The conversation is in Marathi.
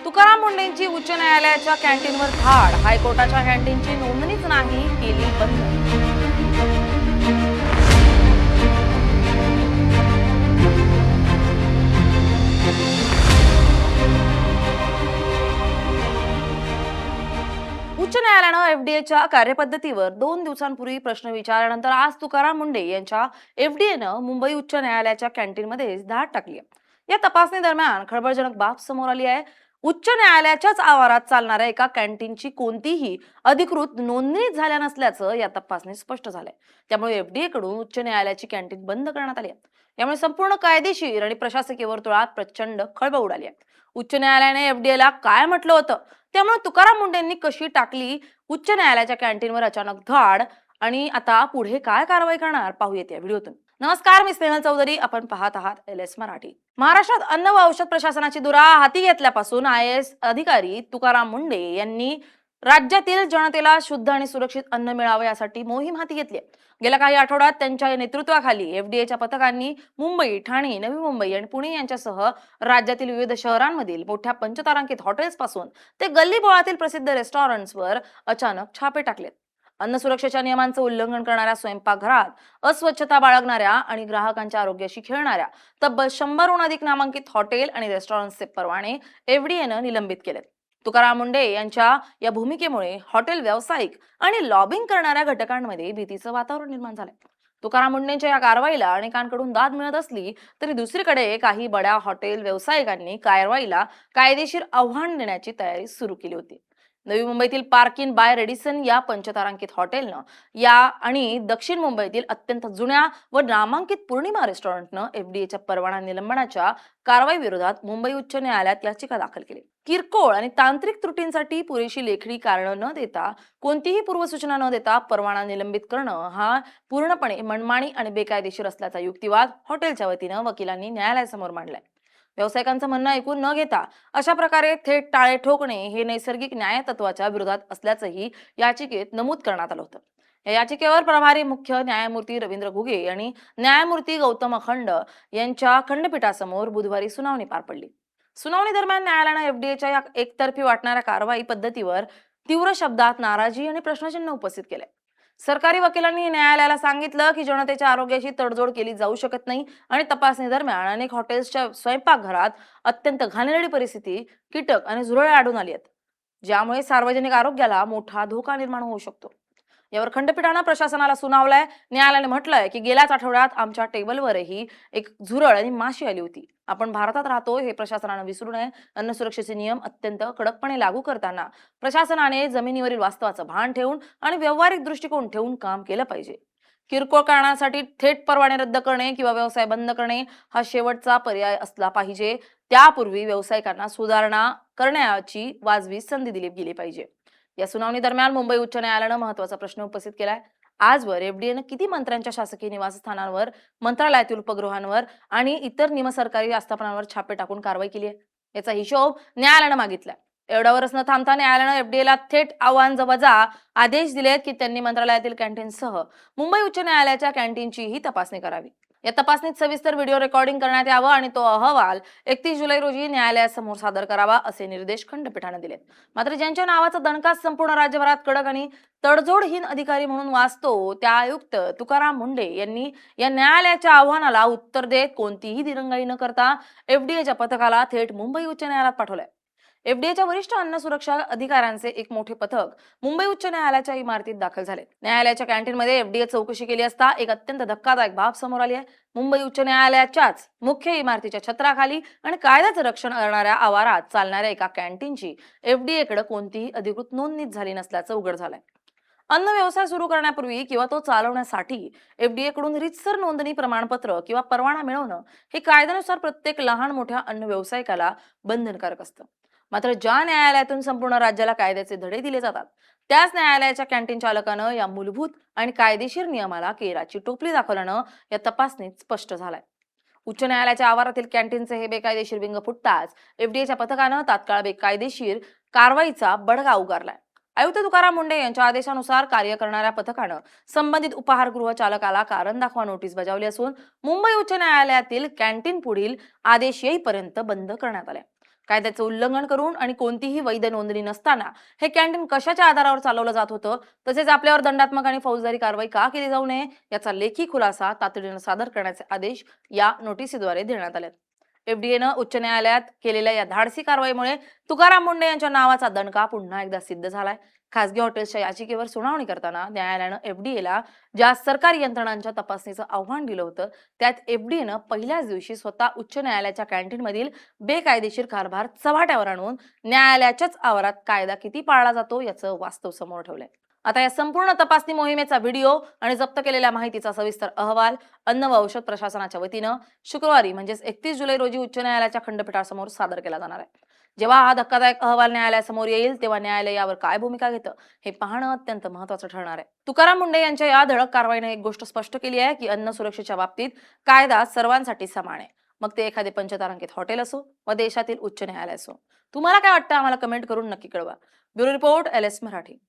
तुकाराम मुंडेंची उच्च न्यायालयाच्या कॅन्टीनवर धाड. हायकोर्टाच्या कॅन्टीनची नोंदणीच नाही केली बंद. उच्च न्यायालयानं एफडीएच्या कार्यपद्धतीवर 2 दिवसांपूर्वी प्रश्न विचारल्यानंतर आज तुकाराम मुंडे यांच्या एफडीएनं मुंबई उच्च न्यायालयाच्या कॅन्टीनमध्ये धाड टाकली आहे. या तपासणी दरम्यान खळबळजनक बाब समोर आली आहे. उच्च न्यायालयाच्याच आवारात चालणाऱ्या एका कॅन्टीनची कोणतीही अधिकृत नोंदणी झाल्या नसल्याचं या तपासणीत स्पष्ट झालंय. त्यामुळे एफडीए कडून उच्च न्यायालयाची कॅन्टीन बंद करण्यात आली आहे. यामुळे संपूर्ण कायदेशीर आणि प्रशासकीय वर्तुळात प्रचंड खळबळ उडाली आहे. उच्च न्यायालयाने एफडीएला काय म्हटलं होतं, त्यामुळे तुकाराम मुंडेंनी कशी टाकली उच्च न्यायालयाच्या कॅन्टीनवर अचानक धाड, आणि आता पुढे काय कारवाई करणार पाहूयात या व्हिडिओतून. नमस्कार, मी स्नेहल चौधरी. आपण पाहत आहात एलएस मराठी. महाराष्ट्रात अन्न व औषध प्रशासनाची धुरा हाती घेतल्यापासून आयएएस अधिकारी तुकाराम मुंडे यांनी राज्यातील जनतेला शुद्ध आणि सुरक्षित अन्न मिळावे यासाठी मोहीम हाती घेतली. गेल्या काही आठवड्यात त्यांच्या नेतृत्वाखाली एफडीएच्या पथकांनी मुंबई, ठाणे, नवी मुंबई आणि पुणे यांच्यासह राज्यातील विविध शहरांमधील मोठ्या पंचतारांकित हॉटेल्स पासून ते गल्लीबोळातील प्रसिद्ध रेस्टॉरंट्सवर अचानक छापे टाकलेत. अन्न सुरक्षेच्या नियमांचं उल्लंघन करणाऱ्या, स्वयंपाकघरात अस्वच्छता बाळगणाऱ्या आणि ग्राहकांच्या आरोग्याशी खेळणाऱ्या तब्बल 100हून अधिक नामांकित हॉटेल आणि रेस्टॉरंट्सचे परवाने एफडीएनं निलंबित केलेत. तुकाराम मुंडे यांच्या या भूमिकेमुळे हॉटेल व्यावसायिक आणि लॉबिंग करणाऱ्या घटकांमध्ये भीतीचं वातावरण निर्माण झालंय. तुकाराम मुंडेंच्या या कारवाईला अनेकांकडून दाद मिळत असली तरी दुसरीकडे काही बड्या हॉटेल व्यावसायिकांनी कारवाईला कायदेशीर आव्हान देण्याची तयारी सुरू केली होती. नवी मुंबईतील पार्क इन बाय रेडिसन या पंचतारांकित हॉटेलनं या आणि दक्षिण मुंबईतील अत्यंत जुन्या व नामांकित पूर्णिमा रेस्टॉरंटनं एफडीएच्या परवाना निलंबनाच्या कारवाई विरोधात मुंबई उच्च न्यायालयात याचिका दाखल केली. किरकोळ आणि तांत्रिक त्रुटींसाठी पुरेशी लेखी कारणं न देता, कोणतीही पूर्वसूचना न देता परवाना निलंबित करणं हा पूर्णपणे मनमानी आणि बेकायदेशीर असल्याचा युक्तिवाद हॉटेलच्या वतीनं वकिलांनी न्यायालयासमोर मांडलाय. व्यावसायिकांचं म्हणणं ऐकून न घेता अशा प्रकारे थेट टाळे ठोकणे हे नैसर्गिक न्याय तत्वाच्या विरोधात असल्याचंही याचिकेत नमूद करण्यात आलं होतं. या याचिकेवर प्रभारी मुख्य न्यायमूर्ती रवींद्र घुगे आणि न्यायमूर्ती गौतम अखंड यांच्या खंडपीठासमोर बुधवारी सुनावणी पार पडली. सुनावणी दरम्यान न्यायालयानं एफडीएच्या या एकतर्फी वाटणाऱ्या कारवाई पद्धतीवर तीव्र शब्दात नाराजी आणि प्रश्नचिन्ह उपस्थित केले. सरकारी वकिलांनी न्यायालयाला सांगितलं की जनतेच्या आरोग्याशी तडजोड केली जाऊ शकत नाही आणि तपासणी दरम्यान अनेक हॉटेल्सच्या स्वयंपाकघरात अत्यंत घाणेरडी परिस्थिती, कीटक आणि झुरळे आढळून आली आहेत, ज्यामुळे सार्वजनिक आरोग्याला मोठा धोका निर्माण होऊ शकतो. यावर खंडपीठानं प्रशासनाला सुनावलंय. न्यायालयाने म्हटलंय की गेल्याच आठवड्यात आमच्या टेबलवरही एक झुरळ आणि माशी आली होती. आपण भारतात राहतो हे प्रशासनानं विसरू नये. अन्न सुरक्षेचे नियम अत्यंत कडकपणे लागू करताना प्रशासनाने जमिनीवरील वास्तवाचं भान ठेवून आणि व्यावहारिक दृष्टिकोन ठेवून काम केलं पाहिजे. किरकोळ कारणासाठी थेट परवाने रद्द करणे किंवा व्यवसाय बंद करणे हा शेवटचा पर्याय असला पाहिजे. त्यापूर्वी व्यावसायिकांना सुधारणा करण्याची वाजवी संधी दिली गेली पाहिजे. या सुनावणी दरम्यान मुंबई उच्च न्यायालयानं महत्त्वाचा प्रश्न उपस्थित केलाय. आजवर एफडीएनं किती मंत्र्यांच्या शासकीय निवासस्थानांवर, मंत्रालयातील उपगृहांवर आणि इतर निमसरकारी आस्थापनांवर छापे टाकून कारवाई केली आहे, याचा हिशोब न्यायालयानं मागितलाय. एवढ्यावरच न थांबता न्यायालयानं एफडीएला थेट आव्हानवजा आदेश दिलेत की त्यांनी मंत्रालयातील कॅन्टीनसह मुंबई उच्च न्यायालयाच्या कॅन्टीनचीही तपासणी करावी. या तपासणीत सविस्तर व्हिडिओ रेकॉर्डिंग करण्यात यावं आणि तो अहवाल 31 जुलै रोजी न्यायालयासमोर सादर करावा, असे निर्देश खंडपीठाने दिलेत. मात्र ज्यांच्या नावाचा दणकाच संपूर्ण राज्यभरात कडक आणि तडजोडहीन अधिकारी म्हणून वाचतो, त्या आयुक्त तुकाराम मुंडे यांनी या न्यायालयाच्या आव्हानाला उत्तर देत कोणतीही दिरंगाई न करता एफडीएच्या पथकाला थेट मुंबई उच्च न्यायालयात पाठवलंय. एफडीएच्या वरिष्ठ अन्न सुरक्षा अधिकाऱ्यांचे एक मोठे पथक मुंबई उच्च न्यायालयाच्या इमारतीत दाखल झाले. न्यायालयाच्या कॅन्टीनमध्ये एफडीए चौकशी केली असता एक अत्यंत धक्कादायक बाब समोर आली आहे. मुंबई उच्च न्यायालयाच्याच मुख्य इमारतीच्या छत्राखाली आणि कायद्याचं रक्षण करणाऱ्या आवारात चालणाऱ्या एका कॅन्टीनची एफडीएकडे कोणतीही अधिकृत नोंदणी झाली नसल्याचं उघड झालंय. अन्न व्यवसाय सुरू करण्यापूर्वी किंवा तो चालवण्यासाठी एफडीए कडून रीतसर नोंदणी प्रमाणपत्र किंवा परवाना मिळवणं हे कायद्यानुसार प्रत्येक लहान मोठ्या अन्न व्यावसायिकाला बंधनकारक असतं. मात्र ज्या न्यायालयातून संपूर्ण राज्याला कायद्याचे धडे दिले जातात, त्याच न्यायालयाच्या कॅन्टीन चालकानं या मूलभूत आणि कायदेशीर नियमाला केराची टोपली दाखवल्यानं या तपासणीत स्पष्ट झालंय. उच्च न्यायालयाच्या आवारातील कॅन्टीनचे हे बेकायदेशीर बिंग फुटताच एफडीएच्या पथकानं तात्काळ बेकायदेशीर कारवाईचा बडगा उगारलाय. आयुक्त तुकाराम मुंडे यांच्या आदेशानुसार कार्य करणाऱ्या पथकानं संबंधित उपाहारगृह चालकाला कारण दाखवा नोटीस बजावली असून मुंबई उच्च न्यायालयातील कॅन्टीन पुढील आदेश येईपर्यंत बंद करण्यात आले. कायद्याचं उल्लंघन करून आणि कोणतीही वैध नोंदणी नसताना हे कॅन्टीन कशाच्या आधारावर चालवलं जात होतं, तसेच आपल्यावर दंडात्मक आणि फौजदारी कारवाई का केली जाऊ नये याचा लेखी खुलासा तातडीनं सादर करण्याचे आदेश या नोटिसीद्वारे देण्यात आले. एफडीएनं उच्च न्यायालयात केलेल्या या धाडसी कारवाईमुळे तुकाराम मुंढे यांच्या नावाचा दणका पुन्हा एकदा सिद्ध झालाय. खासगी हॉटेल्सच्या याचिकेवर सुनावणी करताना न्यायालयानं एफडीएला ज्या सरकारी यंत्रणांच्या तपासणीचं आव्हान दिलं होतं, त्यात एफडीएनं पहिल्याच दिवशी स्वतः उच्च न्यायालयाच्या कॅन्टीनमधील बेकायदेशीर कारभार चव्हाट्यावर आणून न्यायालयाच्याच आवारात कायदा किती पाळला जातो याचं वास्तव समोर ठेवलंय. आता या संपूर्ण तपासणी मोहिमेचा व्हिडिओ आणि जप्त केलेल्या माहितीचा सविस्तर अहवाल अन्न व औषध प्रशासनाच्या वतीनं शुक्रवारी म्हणजेच 31 जुलै रोजी उच्च न्यायालयाच्या खंडपीठासमोर सादर केला जाणार आहे. जेव्हा हा धक्कादायक अहवाल न्यायालयासमोर येईल तेव्हा न्यायालय यावर काय भूमिका घेतं हे पाहणं अत्यंत महत्त्वाचं ठरणार आहे. तुकाराम मुंढे यांच्या या धडक कारवाईने एक गोष्ट स्पष्ट केली आहे की अन्न सुरक्षेच्या बाबतीत कायदा सर्वांसाठी समान आहे, मग ते एखादे पंचतारांकित हॉटेल असो व देशातील उच्च न्यायालय असो. तुम्हाला काय वाटतं आम्हाला कमेंट करून नक्की कळवा. Bureau report LS Marathi.